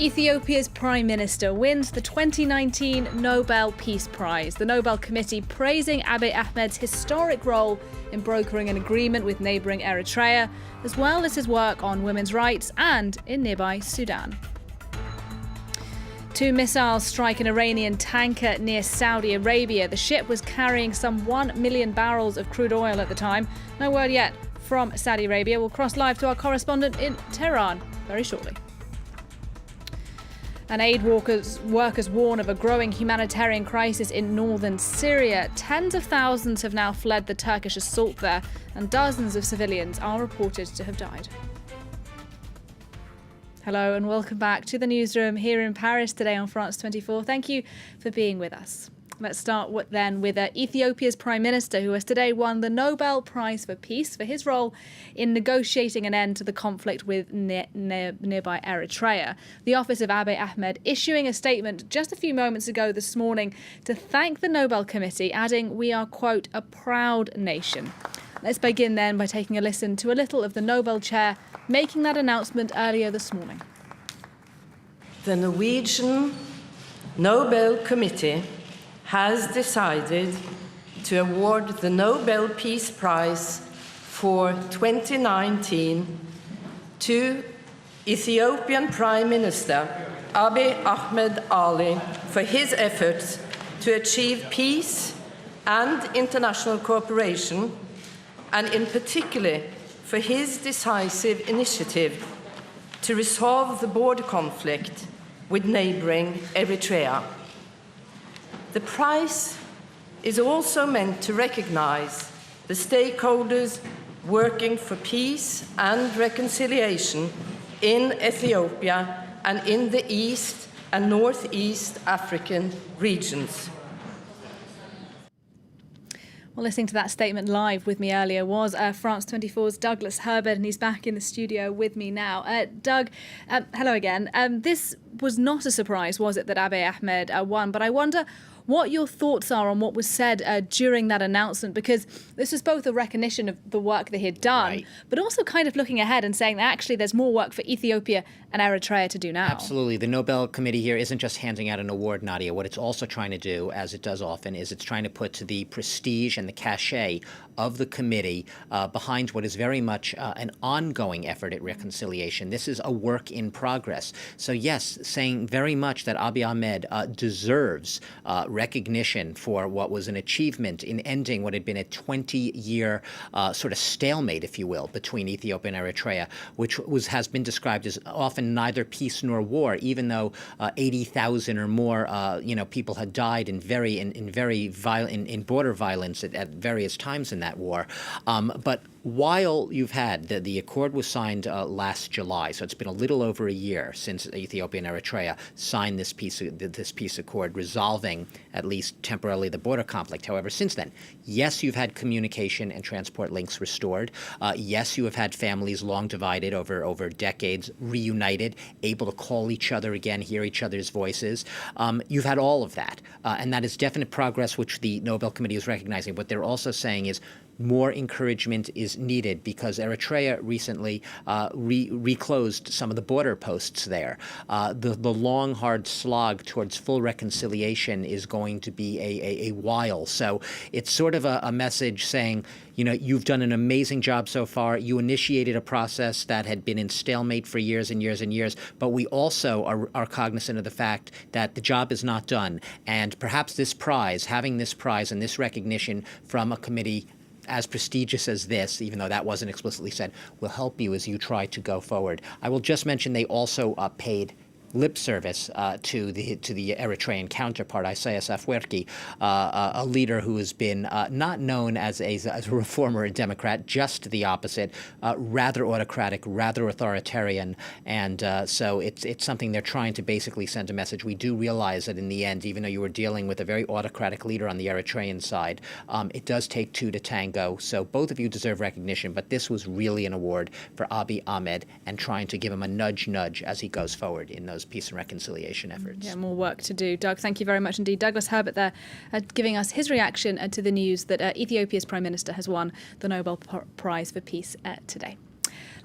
Ethiopia's Prime Minister wins the 2019 Nobel Peace Prize. The Nobel Committee praising Abiy Ahmed's historic role in brokering an agreement with neighbouring Eritrea, as well as his work on women's rights and in nearby Sudan. Two missiles strike an Iranian tanker near Saudi Arabia. The ship was carrying some 1 million barrels of crude oil at the time. No word yet from Saudi Arabia. We'll cross live to our correspondent in Tehran very shortly. And aid workers warn of a growing humanitarian crisis in northern Syria. Tens of thousands have now fled the Turkish assault there, and dozens of civilians are reported to have died. Hello and welcome back to the newsroom here in Paris today on France 24. Thank you for being with us. Let's start with Ethiopia's Prime Minister, who has today won the Nobel Prize for Peace for his role in negotiating an end to the conflict with nearby Eritrea. The office of Abiy Ahmed issuing a statement just a few moments ago this morning to thank the Nobel Committee, adding, "We are, quote, a proud nation." Let's begin then by taking a listen to a little of the Nobel chair making that announcement earlier this morning. The Norwegian Nobel Committee has decided to award the Nobel Peace Prize for 2019 to Ethiopian Prime Minister Abiy Ahmed Ali for his efforts to achieve peace and international cooperation, and in particular for his decisive initiative to resolve the border conflict with neighbouring Eritrea. The prize is also meant to recognise the stakeholders working for peace and reconciliation in Ethiopia and in the East and Northeast African regions. Well, listening to that statement live with me earlier was France 24's Douglas Herbert, and he's back in the studio with me now. Doug, hello again. This was not a surprise, was it, that Abiy Ahmed won? But I wonder what your thoughts are on what was said during that announcement, because this was both a recognition of the work they had done, right, but also kind of looking ahead and saying that actually there's more work for Ethiopia and Eritrea to do now. Absolutely. The Nobel Committee here isn't just handing out an award, Nadia. What it's also trying to do, as it does often, is it's trying to put the prestige and the cachet of the committee behind what is very much an ongoing effort at reconciliation. This is a work in progress. So yes, saying very much that Abiy Ahmed deserves recognition for what was an achievement in ending what had been a 20-year sort of stalemate, if you will, between Ethiopia and Eritrea, which has been described as often neither peace nor war, even though 80,000 or more people had died in border violence at various times in that war. But while you've had the accord was signed last July, so it's been a little over a year since Ethiopia and Eritrea signed this peace accord, resolving at least temporarily the border conflict. However, since then, yes, you've had communication and transport links restored. Yes, you have had families long divided over decades reunited, able to call each other again, hear each other's voices. You've had all of that, and that is definite progress, which the Nobel Committee is recognizing. What they're also saying is more encouragement is needed because Eritrea recently reclosed some of the border posts there. The long, hard slog towards full reconciliation is going to be a while. So it's sort of a message saying, you've done an amazing job so far. You initiated a process that had been in stalemate for years and years and years, but we also are cognizant of the fact that the job is not done. And perhaps having this prize and this recognition from a committee as prestigious as this, even though that wasn't explicitly said, will help you as you try to go forward. I will just mention they also paid lip service to the Eritrean counterpart, Isaias Afwerki, a leader who has been not known as a reformer or a Democrat, just the opposite, rather autocratic, rather authoritarian, and so it's something they're trying to basically send a message. We do realize that in the end, even though you were dealing with a very autocratic leader on the Eritrean side, it does take two to tango. So both of you deserve recognition, but this was really an award for Abiy Ahmed and trying to give him a nudge as he goes forward in those peace and reconciliation efforts. Yeah, more work to do. Doug, thank you very much indeed. Douglas Herbert there giving us his reaction to the news that Ethiopia's Prime Minister has won the Nobel Prize for Peace today.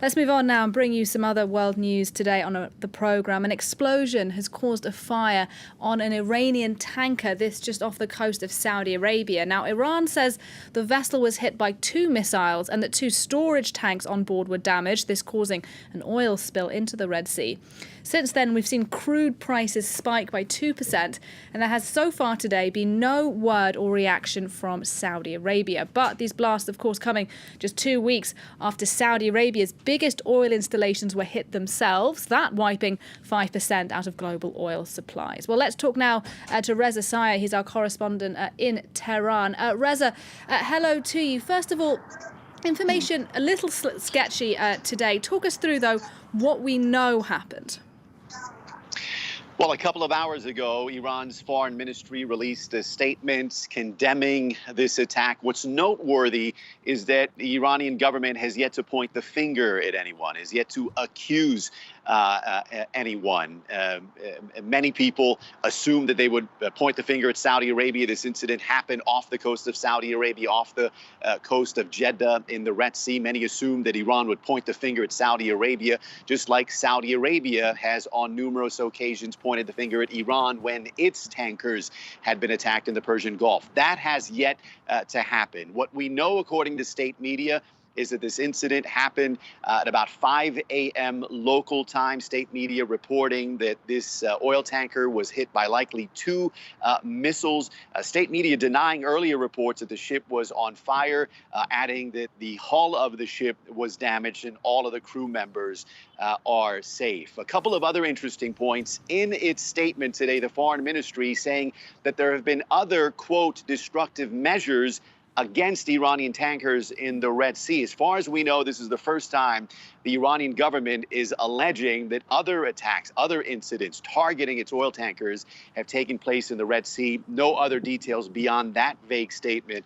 Let's move on now and bring you some other world news today on the programme. An explosion has caused a fire on an Iranian tanker, this just off the coast of Saudi Arabia. Now, Iran says the vessel was hit by 2 missiles and that 2 storage tanks on board were damaged, this causing an oil spill into the Red Sea. Since then, we've seen crude prices spike by 2%, and there has so far today been no word or reaction from Saudi Arabia. But these blasts, of course, coming just 2 weeks after Saudi Arabia's biggest oil installations were hit themselves, that wiping 5% out of global oil supplies. Well, let's talk now to Reza Sayar. He's our correspondent in Tehran. Reza, hello to you. First of all, information a little sketchy today. Talk us through, though, what we know happened. Well, a couple of hours ago, Iran's foreign ministry released a statement condemning this attack. What's noteworthy is that the Iranian government has yet to point the finger at anyone, has yet to accuse anyone. Many people assumed that they would point the finger at Saudi Arabia. This incident happened off the coast of Saudi Arabia, off the coast of Jeddah in the Red Sea. Many assumed that Iran would point the finger at Saudi Arabia, just like Saudi Arabia has on numerous occasions pointed the finger at Iran when its tankers had been attacked in the Persian Gulf. That has yet to happen. What we know, according to state media, is that this incident happened at about 5 a.m. local time. State media reporting that this oil tanker was hit by likely 2 missiles. State media denying earlier reports that the ship was on fire, adding that the hull of the ship was damaged and all of the crew members are safe. A couple of other interesting points in its statement today, the foreign ministry saying that there have been other, quote, destructive measures against Iranian tankers in the Red Sea. As far as we know, this is the first time the Iranian government is alleging that other attacks, other incidents targeting its oil tankers have taken place in the Red Sea. No other details beyond that vague statement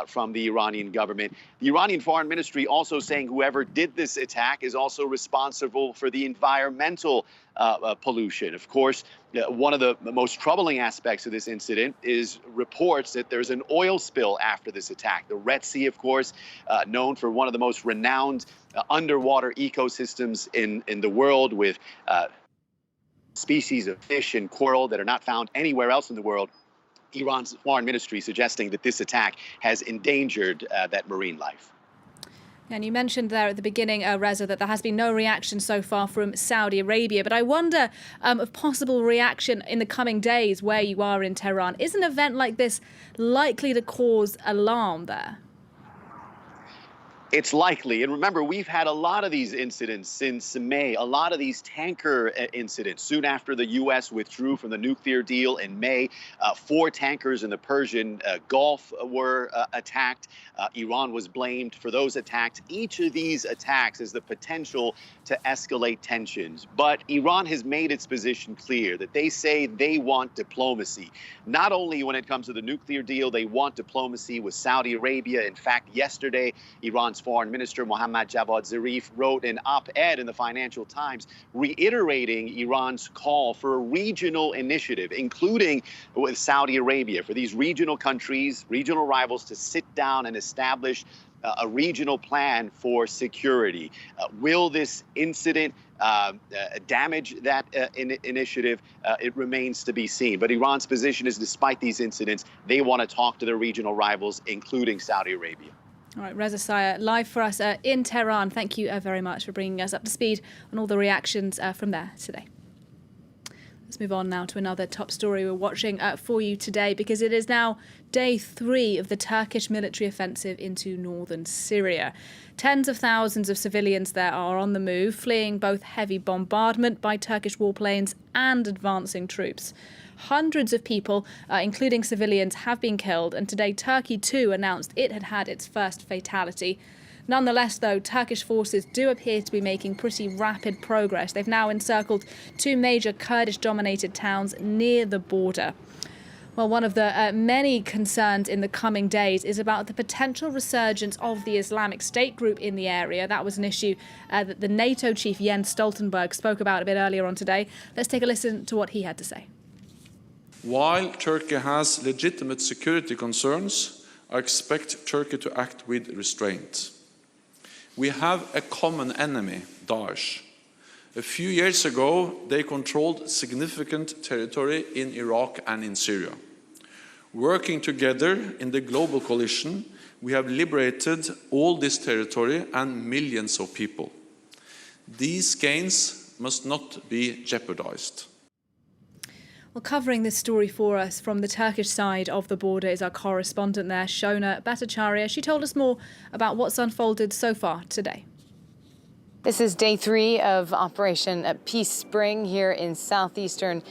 from the Iranian government. The Iranian foreign ministry also saying whoever did this attack is also responsible for the environmental pollution. Of course, one of the most troubling aspects of this incident is reports that there's an oil spill after this attack. The Red Sea, of course, known for one of the most renowned underwater ecosystems in the world, with species of fish and coral that are not found anywhere else in the world. Iran's foreign ministry suggesting that this attack has endangered that marine life. And you mentioned there at the beginning, Reza, that there has been no reaction so far from Saudi Arabia. But I wonder of possible reaction in the coming days where you are in Tehran. Is an event like this likely to cause alarm there? It's likely. And remember, we've had a lot of these incidents since May, a lot of these tanker incidents. Soon after the U.S. withdrew from the nuclear deal in May, 4 tankers in the Persian Gulf were attacked. Iran was blamed for those attacks. Each of these attacks has the potential to escalate tensions. But Iran has made its position clear that they say they want diplomacy. Not only when it comes to the nuclear deal, they want diplomacy with Saudi Arabia. In fact, yesterday, Iran's Foreign Minister Mohammad Javad Zarif wrote an op-ed in the Financial Times reiterating Iran's call for a regional initiative, including with Saudi Arabia, for these regional countries, regional rivals to sit down and establish a regional plan for security. Will this incident damage that initiative? It remains to be seen. But Iran's position is, despite these incidents, they want to talk to their regional rivals, including Saudi Arabia. All right, Reza Sayar, live for us in Tehran. Thank you very much for bringing us up to speed on all the reactions from there today. Let's move on now to another top story we're watching for you today, because it is now day 3 of the Turkish military offensive into northern Syria. Tens of thousands of civilians there are on the move, fleeing both heavy bombardment by Turkish warplanes and advancing troops. Hundreds of people, including civilians, have been killed, and today Turkey too announced it had had its first fatality. Nonetheless, though, Turkish forces do appear to be making pretty rapid progress. They've now encircled 2 major Kurdish-dominated towns near the border. Well, one of the many concerns in the coming days is about the potential resurgence of the Islamic State group in the area. That was an issue that the NATO chief Jens Stoltenberg spoke about a bit earlier on today. Let's take a listen to what he had to say. While Turkey has legitimate security concerns, I expect Turkey to act with restraint. We have a common enemy, Daesh. A few years ago, they controlled significant territory in Iraq and in Syria. Working together in the global coalition, we have liberated all this territory and millions of people. These gains must not be jeopardized. Well, covering this story for us from the Turkish side of the border is our correspondent there, Shona Bhattacharya. She told us more about what's unfolded so far today. This is day 3 of Operation Peace Spring here in southeastern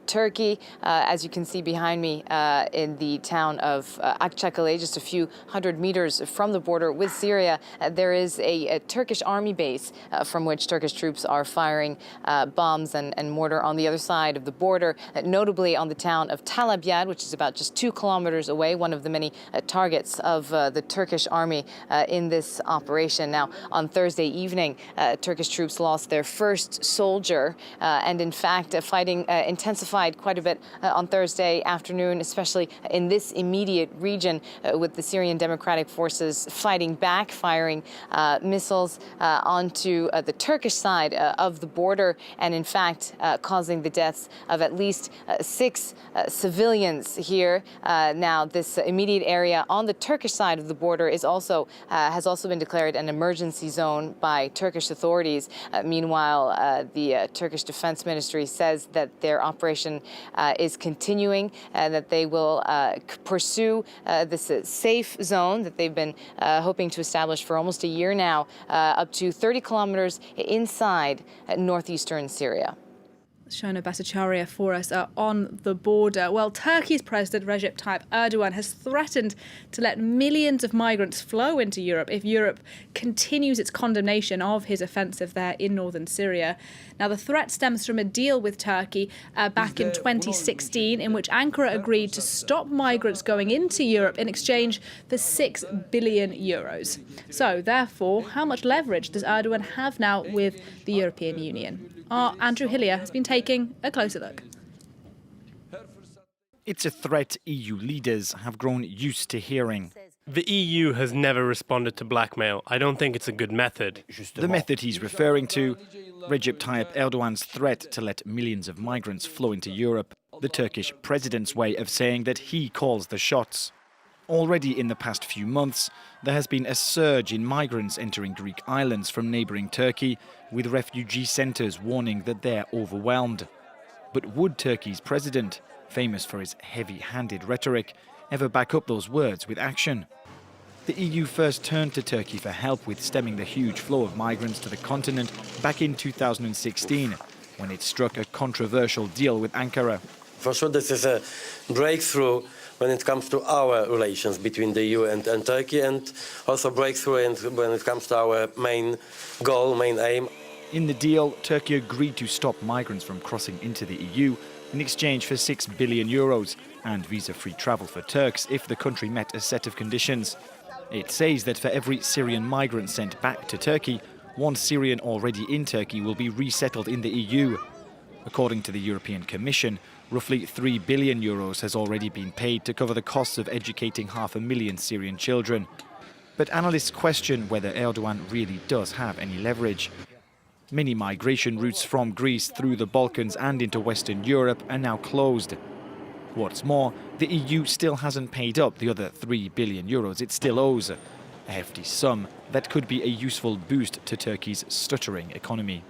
Turkey. As you can see behind me in the town of Akçakale, just a few hundred meters from the border with Syria, there is a Turkish army base from which Turkish troops are firing bombs and mortar on the other side of the border, notably on the town of Talabyad, which is about just 2 kilometers away, one of the many targets of the Turkish army in this operation. Now, on Thursday evening, Turkish troops lost their first soldier, and in fact, fighting intensified quite a bit on Thursday afternoon, especially in this immediate region, with the Syrian Democratic Forces fighting back, firing missiles onto the Turkish side of the border, and in fact, causing the deaths of at least 6 civilians here. Now, this immediate area on the Turkish side of the border is also has also been declared an emergency zone by Turkish authorities. Meanwhile, the Turkish Defense Ministry says that their operation is continuing, that they will pursue this safe zone that they've been hoping to establish for almost a year now, up to 30 kilometers inside northeastern Syria. Shona Bhattacharya for us on the border. Well, Turkey's President Recep Tayyip Erdogan has threatened to let millions of migrants flow into Europe if Europe continues its condemnation of his offensive there in northern Syria. Now, the threat stems from a deal with Turkey back in 2016 in which Ankara agreed to stop migrants going into Europe in exchange for €6 billion. So, therefore, how much leverage does Erdogan have now with the European Union? Our Andrew Hillier has been taking a closer look. It's a threat EU leaders have grown used to hearing. The EU has never responded to blackmail. I don't think it's a good method. The method he's referring to, Recep Tayyip Erdogan's threat to let millions of migrants flow into Europe, the Turkish president's way of saying that he calls the shots. Already in the past few months, there has been a surge in migrants entering Greek islands from neighbouring Turkey, with refugee centres warning that they're overwhelmed. But would Turkey's president, famous for his heavy-handed rhetoric, ever back up those words with action? The EU first turned to Turkey for help with stemming the huge flow of migrants to the continent back in 2016, when it struck a controversial deal with Ankara. For sure, this is a breakthrough when it comes to our relations between the EU and Turkey, and also breakthrough when it comes to our main goal, main aim. In the deal, Turkey agreed to stop migrants from crossing into the EU in exchange for €6 billion and visa-free travel for Turks if the country met a set of conditions. It says that for every Syrian migrant sent back to Turkey, 1 Syrian already in Turkey will be resettled in the EU. According to the European Commission, roughly €3 billion has already been paid to cover the costs of educating 500,000 Syrian children. But analysts question whether Erdogan really does have any leverage. Many migration routes from Greece through the Balkans and into Western Europe are now closed. What's more, the EU still hasn't paid up the other €3 billion it still owes, a hefty sum that could be a useful boost to Turkey's stuttering economy.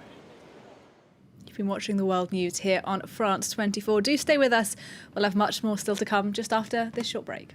You've been watching the World News here on France 24. Do stay with us. We'll have much more still to come just after this short break.